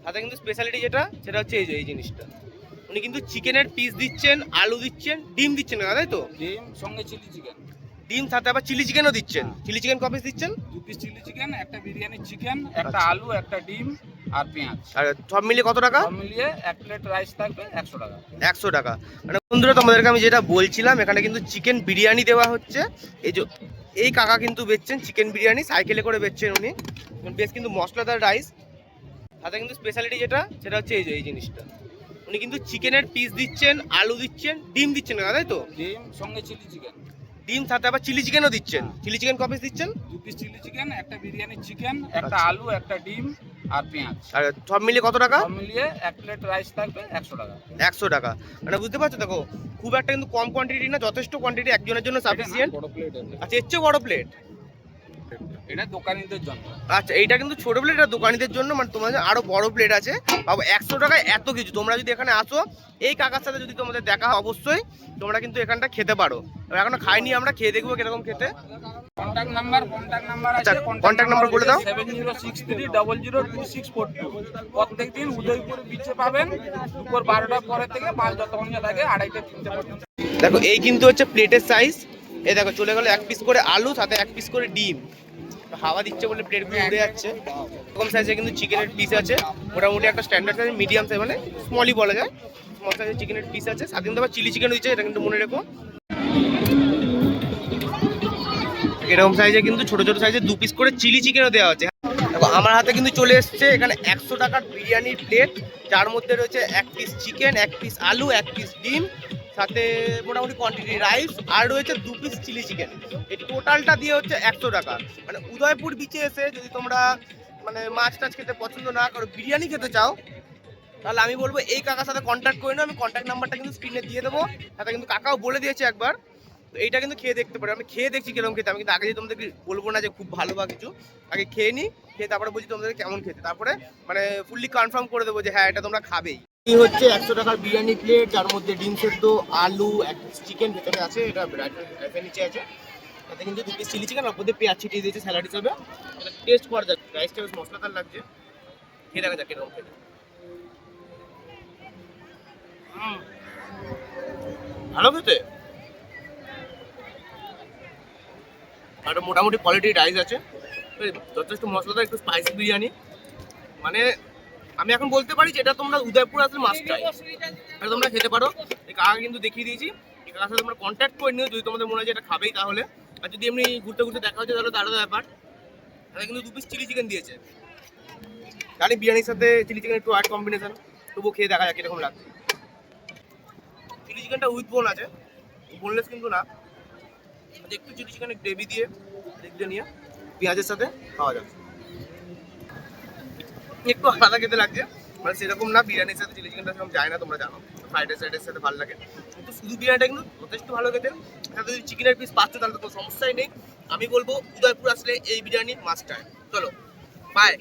সাথে কিন্তু স্পেশালিটি যেটা সেটা হচ্ছে এই জিনিসটা উনি কিন্তু চিকেনের পিস দিচ্ছেন, আলু দিচ্ছেন, ডিম দিচ্ছেন না, তাই তো? ডিম সঙ্গে চিলি চিকেন, ডিম সাথে আবার চিলি চিকেনও দিচ্ছেন। চিলি চিকেন ক পিস দিচ্ছেন? 2 পিস চিলি চিকেন, একটা বিরিয়ানি চিকেন, একটা আচ্ছা। আলু, একটা ডিম আর পেঁয়াজ। আর সব মিলিয়ে কত টাকা? সব মিলিয়ে 1 প্লেট রাইস থাকবে 100 টাকা। 100 টাকা। মানে বন্ধুরা তোমাদেরকে আমি যেটা বলছিলাম, এখানে কিন্তু চিকেন বিরিয়ানি দেওয়া হচ্ছে। এই কাকা কিন্তু বেচছেন চিকেন বিরিয়ানি, সাইকেলে করে বেচছেন উনি। বেশ কিন্তু মশলাদার রাইস, সাথে কিন্তু স্পেশালিটি যেটা সেটা হচ্ছে এই জিনিসটা উনি কিন্তু চিকেনের পিস দিচ্ছেন, আলু দিচ্ছেন, ডিম দিচ্ছেন না, তাই তো? ডিম সঙ্গে চিলি চিকেন, ডিম সাথে আবার চিলি চিকেনও দিচ্ছেন। চিলি চিকেন ক পিস দিচ্ছেন? 2 পিস চিলি চিকেন, একটা বিরিয়ানি চিকেন, একটা আচ্ছা। আলু, একটা ডিম আর পেঁয়াজ। আর সব মিলিয়ে কত টাকা? সব মিলিয়ে 1 প্লেট রাইস থাকবে 100 টাকা। 100 টাকা। মানে বুঝতে পারছো, দেখো খুব একটা কিন্তু কম কোয়ান্টিটি না, যথেষ্ট কোয়ান্টিটি, একজনের জন্য সাফিসিয়েন্ট। বড় প্লেট আছে, আচ্ছা, এর চেয়ে বড় প্লেট? এটা দোকানিদের জন্য। আচ্ছা, এইটা কিন্তু ছোট প্লেট, এটা দোকানিদের জন্য। মানে তোমাদের আরো বড় প্লেট আছে। বাবু 100 টাকায় এত কিছু। তোমরা যদি এখানে আসো, এই কাকার সাথে যদি তোমাদের দেখা হয়, অবশ্যই তোমরা কিন্তু এখানটা খেতে পারো। এখনো খাইনি, আমরা খেয়ে দেখবো কিরকম খেতে। কন্টাক্ট নাম্বার আচ্ছা, আছে, কন্টাক্ট নাম্বার বলে দাও। 7063000262। প্রত্যেকদিন উদয়পুর বিচে পাবেন, দুপুর 12টার পরে থেকে মাল যতক্ষণ লাগে 2:30 3টে পর্যন্ত। দেখো এই কিন্তু হচ্ছে প্লেটের সাইজ। এই দেখো চলে গেল 1 পিস করে আলু, সাথে 1 পিস করে ডিম। হাওয়া দিচ্ছে বলে প্লেটগুলো উড়ে যাচ্ছে। এরকম সাইজে কিন্তু চিকেনের পিস আছে, মোটামুটি একটা স্ট্যান্ডার্ড সাইজ, মিডিয়াম সাইজ, মানে স্মলই বলা যায়। স্মল সাইজের চিকেনের পিস আছে, সাথে কিন্তু আবার চিলি চিকেন দিচ্ছে, এটা কিন্তু মনে রেখো। এরকম সাইজে কিন্তু ছোট ছোট সাইজে 2 পিস করে চিলি চিকেনও দেওয়া আছে। দেখো আমার হাতে কিন্তু চলে এসছে এখানে 100 টাকার বিরিয়ানির প্লেট, যার মধ্যে রয়েছে 1 পিস চিকেন, 1 পিস আলু, 1 পিস ডিম, সাথে মোটামুটি কোয়ান্টিটি রাইস, আর রয়েছে 2 পিস চিলি চিকেন। এই টোটালটা দিয়ে হচ্ছে 100 টাকা। মানে উদয়পুর বিচে এসে যদি তোমরা মানে মাছ টাছ খেতে পছন্দ না করো, বিরিয়ানি খেতে চাও, তাহলে আমি বলবো এই কাকার সাথে কন্ট্যাক্ট করে নাও। আমি কন্ট্যাক্ট নাম্বারটা কিন্তু স্ক্রিনে দিয়ে দেবো, সাথে কিন্তু কাকাও বলে দিয়েছে একবার। তো এইটা কিন্তু খেয়ে দেখতে পারো। আমি খেয়ে দেখছি কিরকম খেতে। আমি কিন্তু আগে যে তোমাদেরকে বলবো না যে খুব ভালো বা কিছু, আগে খেয়ে নিই, খেয়ে তারপরে বলছি তোমাদের কেমন খেতে, তারপরে মানে ফুললি কনফার্ম করে দেবো যে হ্যাঁ এটা তোমরা খাবেই। এই হচ্ছে 100 টাকার বিরিয়ানি প্লেট, যার মধ্যে ডিম সেদ্ধ, আলু, 1 পিস চিকেন ভেতরে আছে, এটা রাইসের নিচে আছে, তাতে কিন্তু 2 পিস চিলি চিকেন, ওর মধ্যে পেঁয়াজ ছিটিয়ে দিয়েছে স্যালাড হিসাবে। টেস্ট করা যাক, রাইসটা বেশ মশলাদার লাগছে, খেয়ে দেখা যাক কিরকম খেতে। ভালো খেতে, আর মোটামুটি কোয়ালিটির রাইস আছে, যথেষ্ট মশলাদার, একটু স্পাইসি বিরিয়ানি। মানে আমি এখন বলতে পারি যে এটা তোমরা উদয়পুর আসলে মাস্ট ট্রাই, এটা তোমরা খেতে পারো। এই কাকা কিন্তু দেখিয়ে দিয়েছি, এই কাকার সাথে তোমরা কন্ট্যাক্ট করে নিও যদি তোমাদের মনে হয় যে এটা খাবেই তাহলে। আর যদি এমনি ঘুরতে ঘুরতে দেখা হচ্ছে তাহলে তো আলাদা ব্যাপার। তাহলে কিন্তু 2 পিস চিলি চিকেন দিয়েছে, জানি বিরিয়ানির সাথে চিলি চিকেন একটু আর্ট কম্বিনেশন, তবুও খেয়ে দেখা যাক কিরকম লাগছে। চিলি চিকেনটা উইথ বোন আছে, বোনলেস কিন্তু না। একটু চিলি চিকেনের গ্রেভি দিয়ে দেখতে নিয়ে পেঁয়াজের সাথে খাওয়া যাবে, একটু আলাদা খেতে লাগছে। মানে সেরকম না, বিরিয়ানির সাথে চিলি চিকেনটা সেরকম যায় না, তোমরা জানো ফ্রাইড রাইসের সাথে ভালো লাগে, কিন্তু শুধু বিরিয়ানিটা কিন্তু যথেষ্ট ভালো খেতে। সাথে যদি চিকেনের পিস পাচ্ছ তাহলে তো কোনো সমস্যাই নেই। আমি বলবো উদয়পুর আসলে এই বিরিয়ানি মাস্ট ট্রাই। চলো বাই।